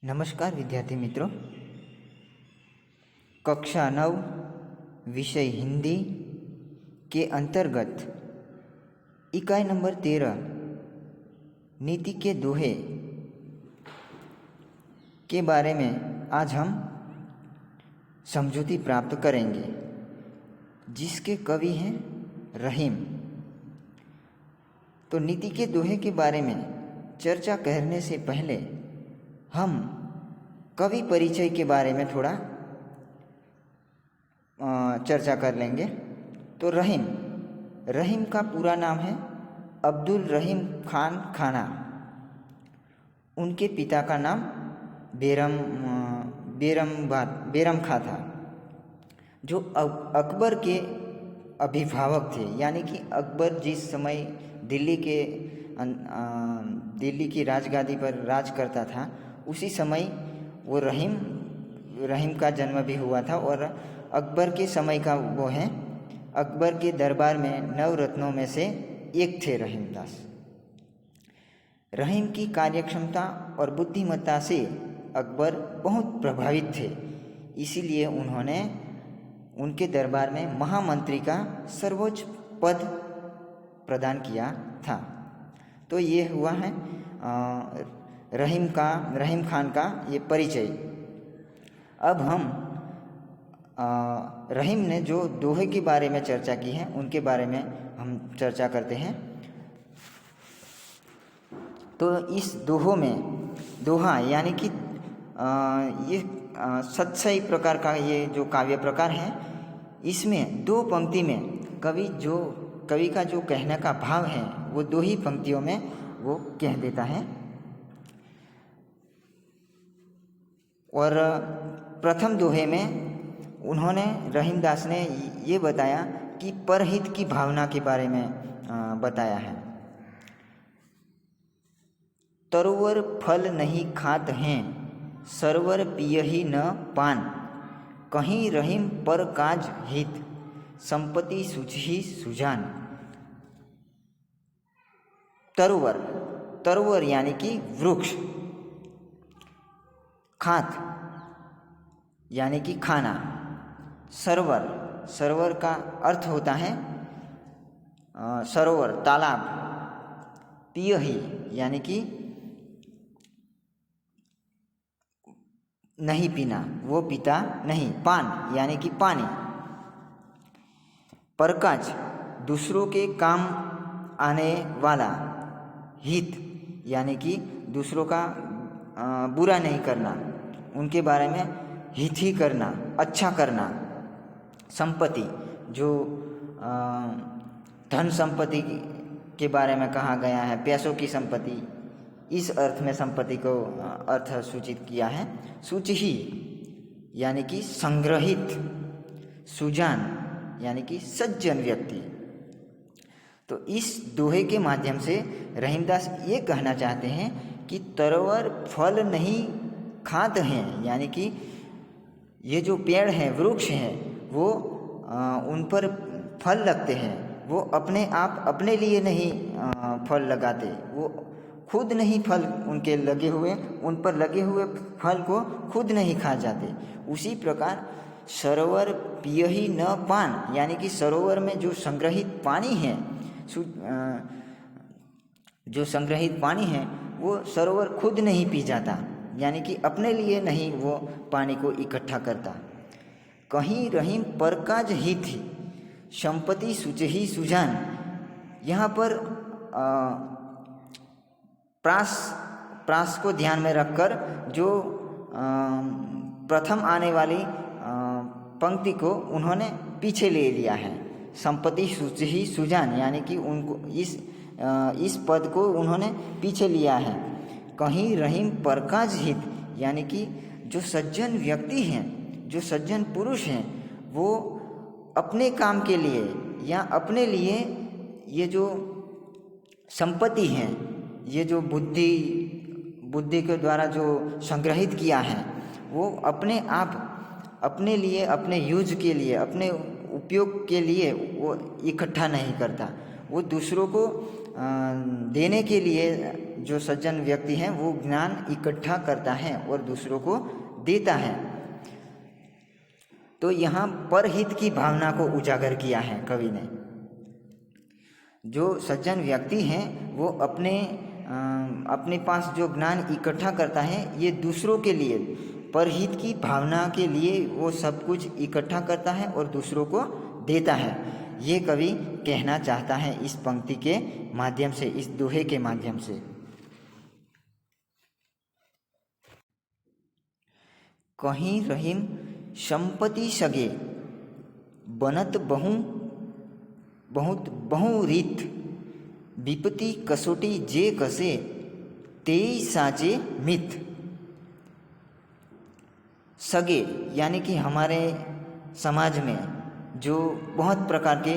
नमस्कार विद्यार्थी मित्रों, कक्षा 9 विषय हिंदी के अंतर्गत इकाई नंबर 13 नीति के दोहे के बारे में आज हम समझौती प्राप्त करेंगे, जिसके कवि हैं रहीम। तो नीति के दोहे के बारे में चर्चा करने से पहले हम कवि परिचय के बारे में थोड़ा चर्चा कर लेंगे। तो रहीम का पूरा नाम है अब्दुल रहीम खान खाना। उनके पिता का नाम बेरम खां था, जो अकबर के अभिभावक थे। यानी कि अकबर जिस समय दिल्ली की राजगादी पर राज करता था, उसी समय वो रहीम का जन्म भी हुआ था। और अकबर के समय का वो है, अकबर के दरबार में 9 रत्नों में से एक थे रहीमदास। रहीम की कार्यक्षमता और बुद्धिमत्ता से अकबर बहुत प्रभावित थे, इसीलिए उन्होंने उनके दरबार में महामंत्री का सर्वोच्च पद प्रदान किया था। तो ये हुआ है रहीम खान का ये परिचय। अब हम रहीम ने जो दोहे के बारे में चर्चा की है, उनके बारे में हम चर्चा करते हैं। तो इस दोहा यानी कि ये सत्सई प्रकार का ये जो काव्य प्रकार है, इसमें 2 पंक्ति में कवि का जो कहने का भाव है, वो 2 ही पंक्तियों में वो कह देता है। और प्रथम दोहे में उन्होंने रहीमदास ने ये बताया कि परहित की भावना के बारे में बताया है। तरुवर फल नहीं खात हैं, सरवर पियहि न पान, कहीं रहीम पर काज हित, संपत्ति सूझहि सुजान। तरुवर यानी कि वृक्ष, खात यानी कि खाना, सरवर का अर्थ होता है सरोवर, तालाब, पियहि यानी कि नहीं पीना, वो पीता नहीं, पान यानी कि पानी, परकाज दूसरों के काम आने वाला, हित यानी कि दूसरों का बुरा नहीं करना, उनके बारे में हित ही करना, अच्छा करना। संपत्ति जो धन संपत्ति के बारे में कहा गया है, पैसों की संपत्ति, इस अर्थ में संपत्ति को अर्थ सूचित किया है। सूचि यानी कि संग्रहित, सुजान यानी कि सज्जन व्यक्ति। तो इस दोहे के माध्यम से रहीमदास ये कहना चाहते हैं कि तरवर फल नहीं खात हैं, यानी कि ये जो पेड़ हैं, वृक्ष हैं, वो उन पर फल लगते हैं, वो अपने आप अपने लिए नहीं फल लगाते, वो खुद नहीं फल उनके लगे हुए, उन पर लगे हुए फल को खुद नहीं खा जाते। उसी प्रकार सरोवर पियहि न पान, यानी कि सरोवर में जो संग्रहित पानी है, वो सरोवर खुद नहीं पी जाता, यानी कि अपने लिए नहीं वो पानी को इकट्ठा करता। कहीं रहीम परकाज हित, संपत्ति सूझहि सुजान। यहाँ पर प्रास को ध्यान में रखकर जो प्रथम आने वाली पंक्ति को उन्होंने पीछे ले लिया है। संपत्ति सूझहि सुजान यानी कि उनको इस पद को उन्होंने पीछे लिया है। कहीं रहीम परकाज हित यानी कि जो सज्जन व्यक्ति हैं, जो सज्जन पुरुष हैं, वो अपने काम के लिए या अपने लिए ये जो संपत्ति है, ये जो बुद्धि के द्वारा जो संग्रहित किया है, वो अपने आप अपने लिए, अपने यूज के लिए, अपने उपयोग के लिए वो इकट्ठा नहीं करता, वो दूसरों को देने के लिए जो सज्जन व्यक्ति है वो ज्ञान इकट्ठा करता है और दूसरों को देता है। तो यहाँ परहित की भावना को उजागर किया है कवि ने। जो सज्जन व्यक्ति हैं वो अपने पास जो ज्ञान इकट्ठा करता है ये दूसरों के लिए, परहित की भावना के लिए वो सब कुछ इकट्ठा करता है और दूसरों को देता है। ये कवि कहना चाहता है इस पंक्ति के माध्यम से, इस दोहे के माध्यम से। कहीं रहीम संपत्ति सगे, बनत बहुत बहुरीत, विपत्ति कसोटी जे कसे, तेई साजे मित। सगे यानी कि हमारे समाज में जो बहुत प्रकार के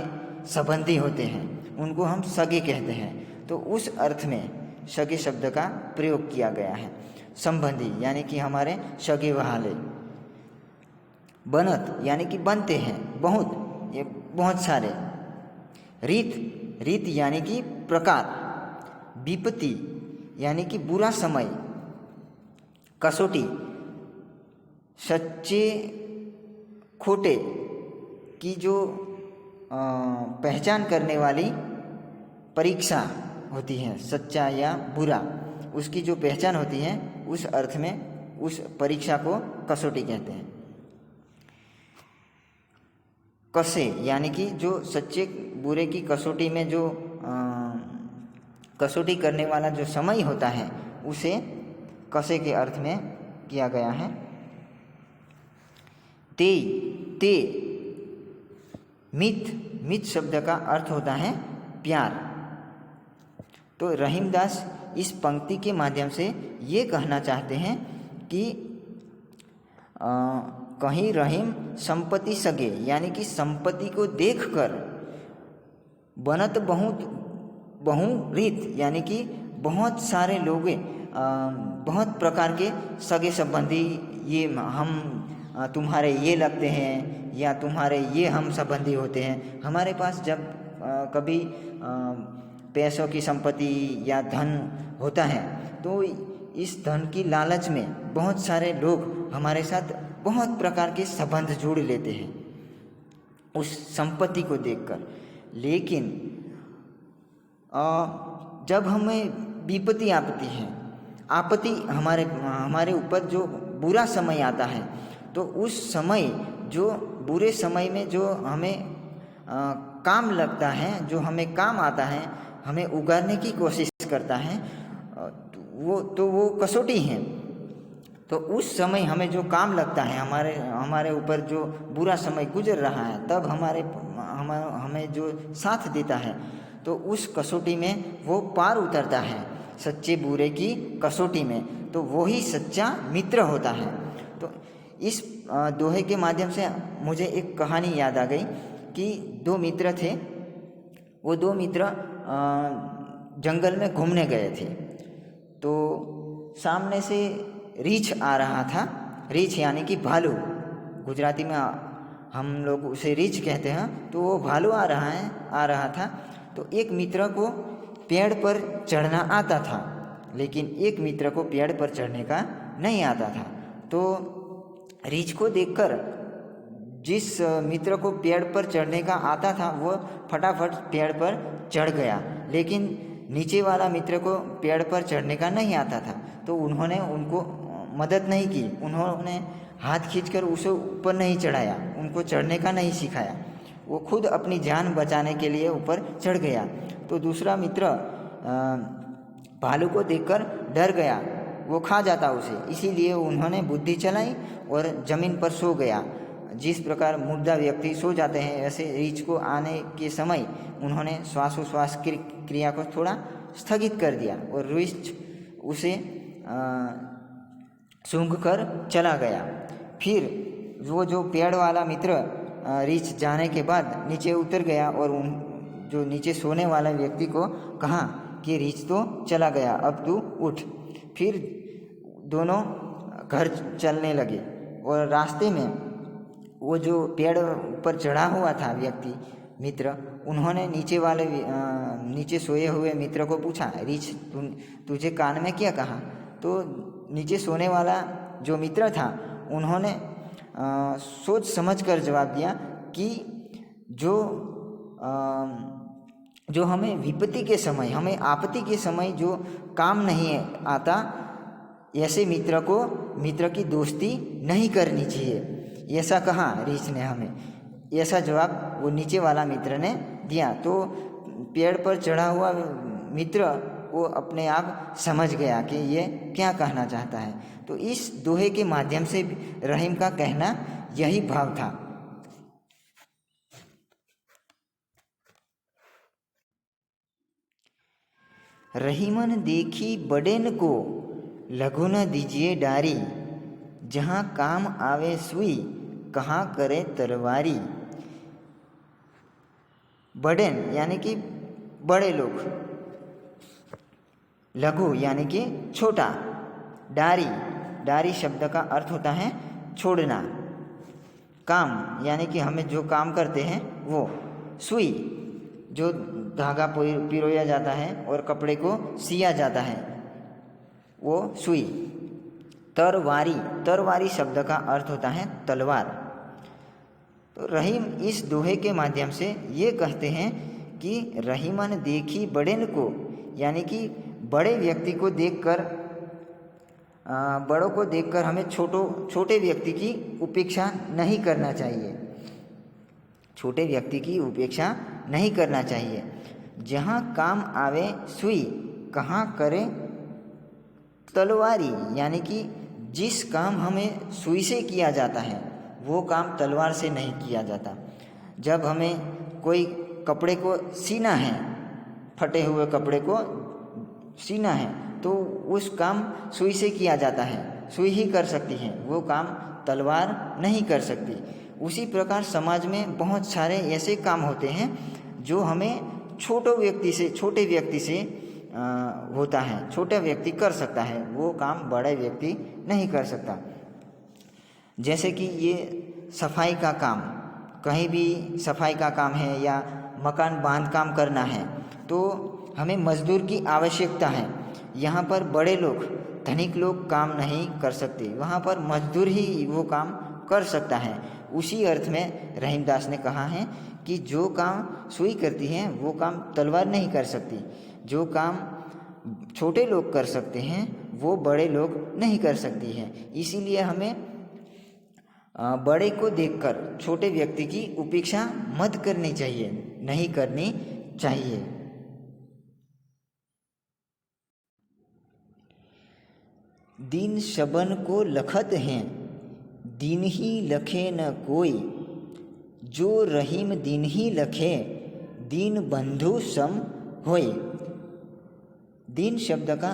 संबंधी होते हैं उनको हम सगे कहते हैं। तो उस अर्थ में सगे शब्द का प्रयोग किया गया है। संबंधी यानी कि हमारे सगे वहाले। बनत यानी कि बनते हैं, बहुत, ये बहुत सारे। रीत यानी कि प्रकार। विपत्ति यानी कि बुरा समय। कसौटी सच्चे खोटे की जो पहचान करने वाली परीक्षा होती है, सच्चा या बुरा, उसकी जो पहचान होती है, उस अर्थ में उस परीक्षा को कसौटी कहते हैं। कसे यानी कि जो सच्चे बुरे की कसौटी में जो कसौटी करने वाला जो समय होता है उसे कसे के अर्थ में किया गया है। ते मित शब्द का अर्थ होता है प्यार। तो रहीमदास इस पंक्ति के माध्यम से ये कहना चाहते हैं कि कहीं रहीम संपत्ति सगे यानी कि संपत्ति को देखकर, बनत बहुरीत यानी कि बहुत सारे लोग, बहुत प्रकार के सगे संबंधी, ये हम तुम्हारे ये लगते हैं या तुम्हारे ये हम संबंधी होते हैं। हमारे पास जब कभी पैसों की संपत्ति या धन होता है तो इस धन की लालच में बहुत सारे लोग हमारे साथ बहुत प्रकार के संबंध जोड़ लेते हैं उस संपत्ति को देखकर। लेकिन जब हमें विपत्ति आती है, आपत्ति हमारे ऊपर जो बुरा समय आता है, तो उस समय जो बुरे समय में जो हमें काम लगता है, जो हमें काम आता है, हमें उगारने की कोशिश करता है, वो कसौटी है। तो उस समय हमें जो काम लगता है, हमारे ऊपर जो बुरा समय गुजर रहा है, तब हमें जो साथ देता है, तो उस कसौटी में वो पार उतरता है, सच्चे बुरे की कसौटी में, तो वो ही सच्चा मित्र होता है। तो इस दोहे के माध्यम से मुझे एक कहानी याद आ गई कि दो मित्र थे। वो दो मित्र जंगल में घूमने गए थे। तो सामने से रीछ आ रहा था। रीछ यानी कि भालू, गुजराती में हम लोग उसे रीछ कहते हैं। तो वो भालू आ रहा था। तो एक मित्र को पेड़ पर चढ़ना आता था, लेकिन एक मित्र को पेड़ पर चढ़ने का नहीं आता था। तो रीछ को देखकर जिस मित्र को पेड़ पर चढ़ने का आता था वो फटाफट पेड़ पर चढ़ गया, लेकिन नीचे वाला मित्र को पेड़ पर चढ़ने का नहीं आता था। तो उन्होंने उनको मदद नहीं की, उन्होंने हाथ खींचकर उसे ऊपर नहीं चढ़ाया, उनको चढ़ने का नहीं सिखाया। वो खुद अपनी जान बचाने के लिए ऊपर चढ़ गया। तो दूसरा मित्र भालू को देखकर डर गया, वो खा जाता उसे, इसीलिए उन्होंने बुद्धि चलाई और ज़मीन पर सो गया। जिस प्रकार मुर्दा व्यक्ति सो जाते हैं, ऐसे रीछ को आने के समय उन्होंने श्वासोश्वास की क्रिया को थोड़ा स्थगित कर दिया और रीछ उसे सूंघ कर चला गया। फिर वो जो पेड़ वाला मित्र रीछ जाने के बाद नीचे उतर गया और जो नीचे सोने वाला व्यक्ति को कहा कि रीछ तो चला गया, अब तू उठ। फिर दोनों घर चलने लगे और रास्ते में वो जो पेड़ पर चढ़ा हुआ था व्यक्ति मित्र, उन्होंने नीचे सोए हुए मित्र को पूछा, रीछ तुझे कान में क्या कहा? तो नीचे सोने वाला जो मित्र था उन्होंने सोच समझ कर जवाब दिया कि जो हमें विपत्ति के समय, हमें आपत्ति के समय जो काम नहीं आता, ऐसे मित्र की दोस्ती नहीं करनी चाहिए, ऐसा कहा रीछ ने हमें। ऐसा जवाब वो नीचे वाला मित्र ने दिया। तो पेड़ पर चढ़ा हुआ मित्र वो अपने आप समझ गया कि ये क्या कहना चाहता है। तो इस दोहे के माध्यम से रहीम का कहना यही भाव था। रहीमन देखी बड़ेन को, लघु न दीजिए डारी, जहाँ काम आवे सुई, कहाँ करे तलवारी। बड़ेन यानी कि बड़े लोग, लघु यानी कि छोटा, डारी शब्द का अर्थ होता है छोड़ना, काम यानी कि हमें जो काम करते हैं वो, सुई जो धागा पिरोया जाता है और कपड़े को सिया जाता है वो सुई, तरवारी शब्द का अर्थ होता है तलवार। तो रहीम इस दोहे के माध्यम से ये कहते हैं कि रहीमन देखी बड़ेन को, यानी कि बड़े व्यक्ति को देखकर, बड़ों को देखकर हमें छोटे व्यक्ति की उपेक्षा नहीं करना चाहिए, छोटे व्यक्ति की उपेक्षा नहीं करना चाहिए। जहाँ काम आवे सुई, कहाँ करे तलवारी, यानी कि जिस काम हमें सुई से किया जाता है वो काम तलवार से नहीं किया जाता। जब हमें कोई कपड़े को सीना है, फटे हुए कपड़े को सीना है, तो उस काम सुई से किया जाता है, सुई ही कर सकती है, वो काम तलवार नहीं कर सकती। उसी प्रकार समाज में बहुत सारे ऐसे काम होते हैं जो हमें छोटे व्यक्ति से होता है, छोटा व्यक्ति कर सकता है, वो काम बड़ा व्यक्ति नहीं कर सकता। जैसे कि ये सफाई का काम, कहीं भी सफाई का काम है या मकान बांध काम करना है तो हमें मजदूर की आवश्यकता है। यहाँ पर बड़े लोग, धनिक लोग काम नहीं कर सकते, वहाँ पर मजदूर ही वो काम कर सकता है। उसी अर्थ में रहीमदास ने कहा है कि जो काम सुई करती है वो काम तलवार नहीं कर सकती, जो काम छोटे लोग कर सकते हैं वो बड़े लोग नहीं कर सकती है। इसीलिए हमें बड़े को देखकर छोटे व्यक्ति की उपेक्षा मत करनी चाहिए, नहीं करनी चाहिए। दीन शबन को लखत हैं, दीन ही लखे न कोई, जो रहीम दीन ही लखे, दीन बंधु सम होय। दीन शब्द का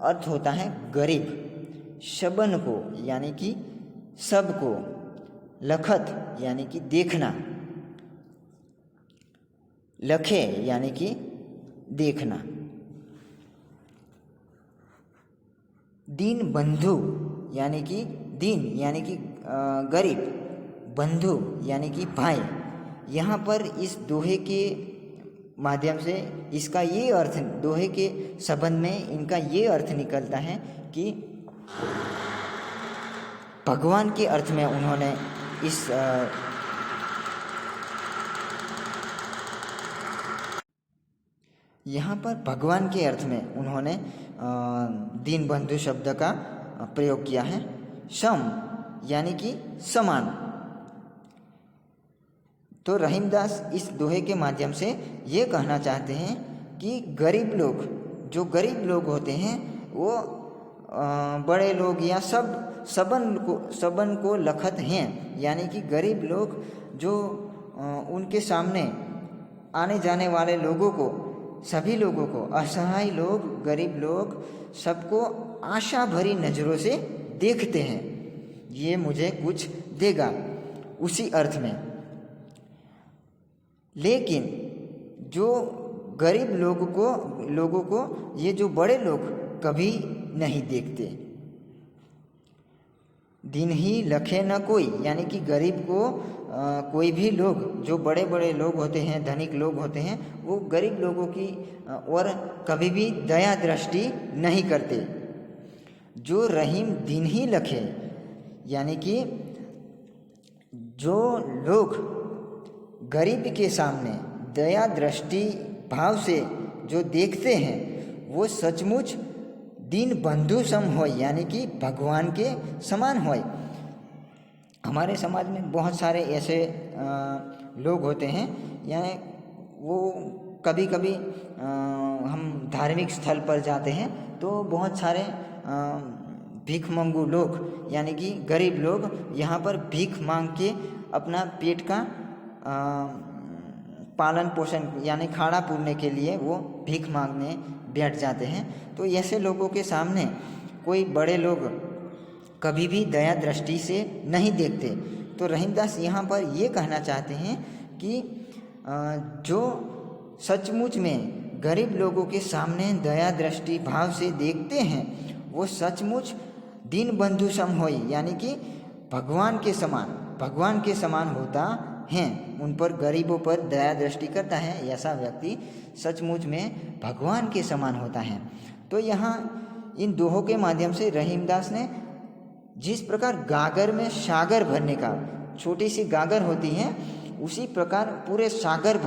अर्थ होता है गरीब, शबन को यानी कि सबको, लखत यानी कि देखना, लखे यानी कि देखना। दीन बंधु यानी कि दीन यानी कि गरीब, बंधु यानी कि भाई। यहाँ पर इस दोहे के माध्यम से इसका ये अर्थ, दोहे के संबंध में इनका ये अर्थ निकलता है कि भगवान के अर्थ में उन्होंने इस यहाँ पर भगवान के अर्थ में उन्होंने दीन बंधु शब्द का प्रयोग किया है। सम यानी कि समान। तो रहीमदास इस दोहे के माध्यम से ये कहना चाहते हैं कि गरीब लोग, जो गरीब लोग होते हैं वो बड़े लोग या सबन को लखत हैं, यानी कि गरीब लोग जो उनके सामने आने जाने वाले लोगों को, सभी लोगों को, असहाय लोग, गरीब लोग, सबको आशा भरी नज़रों से देखते हैं, ये मुझे कुछ देगा, उसी अर्थ में। लेकिन जो गरीब लोगों को ये जो बड़े लोग कभी नहीं देखते। दिन ही लखे न कोई, यानी कि गरीब को कोई भी लोग, जो बड़े बड़े लोग होते हैं, धनिक लोग होते हैं, वो गरीब लोगों की और कभी भी दया दृष्टि नहीं करते। जो रहीम दिन ही लखे, यानी कि जो लोग गरीब के सामने दया दृष्टि भाव से जो देखते हैं, वो सचमुच दीन बंधु सम होय, यानी कि भगवान के समान होय। हमारे समाज में बहुत सारे ऐसे लोग होते हैं, यानी वो कभी कभी हम धार्मिक स्थल पर जाते हैं तो बहुत सारे भीख मंगू लोग, यानी कि गरीब लोग यहाँ पर भीख मांग के अपना पेट का पालन पोषण, यानी खाना पूरने के लिए वो भीख मांगने बैठ जाते हैं। तो ऐसे लोगों के सामने कोई बड़े लोग कभी भी दया दृष्टि से नहीं देखते। तो रहीमदास यहाँ पर ये कहना चाहते हैं कि जो सचमुच में गरीब लोगों के सामने दया दृष्टि भाव से देखते हैं, वो सचमुच दीन बंधु सम होई, यानी कि भगवान के समान होता है। उन पर गरीबों पर दया दृष्टि करता है, ऐसा व्यक्ति सचमुच में भगवान के समान होता है। तो यहाँ इन दोहों के माध्यम से रहीमदास ने जिस प्रकार गागर में सागर भरने का, छोटी सी गागर होती है, उसी प्रकार पूरे सागर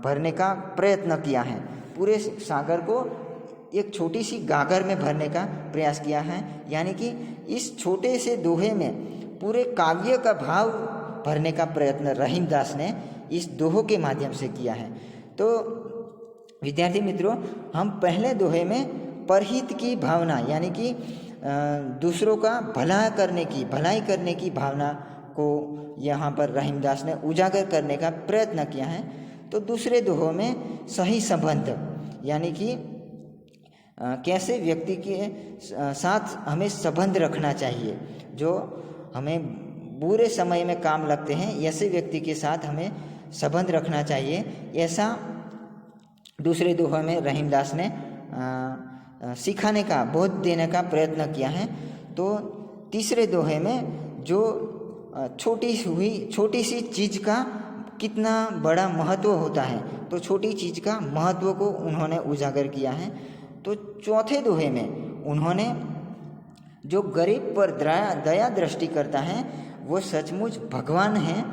भरने का प्रयत्न किया है। पूरे सागर को एक छोटी सी गागर में भरने का प्रयास किया है, यानी कि इस छोटे से दोहे में पूरे काव्य का भाव भरने का प्रयत्न रहीमदास ने इस दोहों के माध्यम से किया है। तो विद्यार्थी मित्रों, हम पहले दोहे में परहित की भावना, यानी कि दूसरों का भलाई करने की भावना को यहाँ पर रहीमदास ने उजागर करने का प्रयत्न किया है। तो दूसरे दोहों में सही संबंध, यानी कि कैसे व्यक्ति के साथ हमें संबंध रखना चाहिए, जो हमें बुरे समय में काम लगते हैं, ऐसे व्यक्ति के साथ हमें संबंध रखना चाहिए, ऐसा दूसरे दोहे में रहीमदास ने सिखाने का, बोध देने का प्रयत्न किया है। तो तीसरे दोहे में जो छोटी सी चीज़ का कितना बड़ा महत्व होता है, तो छोटी चीज़ का महत्व को उन्होंने उजागर किया है। तो चौथे दोहे में उन्होंने जो गरीब पर दया दृष्टि करता है, वो सचमुच भगवान है,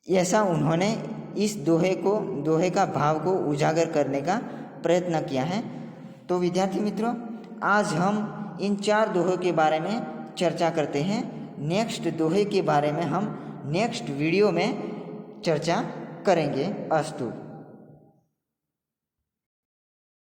ऐसा उन्होंने इस दोहे का भाव को उजागर करने का प्रयत्न किया है। तो विद्यार्थी मित्रों, आज हम इन 4 दोहों के बारे में चर्चा करते हैं। नेक्स्ट दोहे के बारे में हम नेक्स्ट वीडियो में चर्चा करेंगे। अस्तु।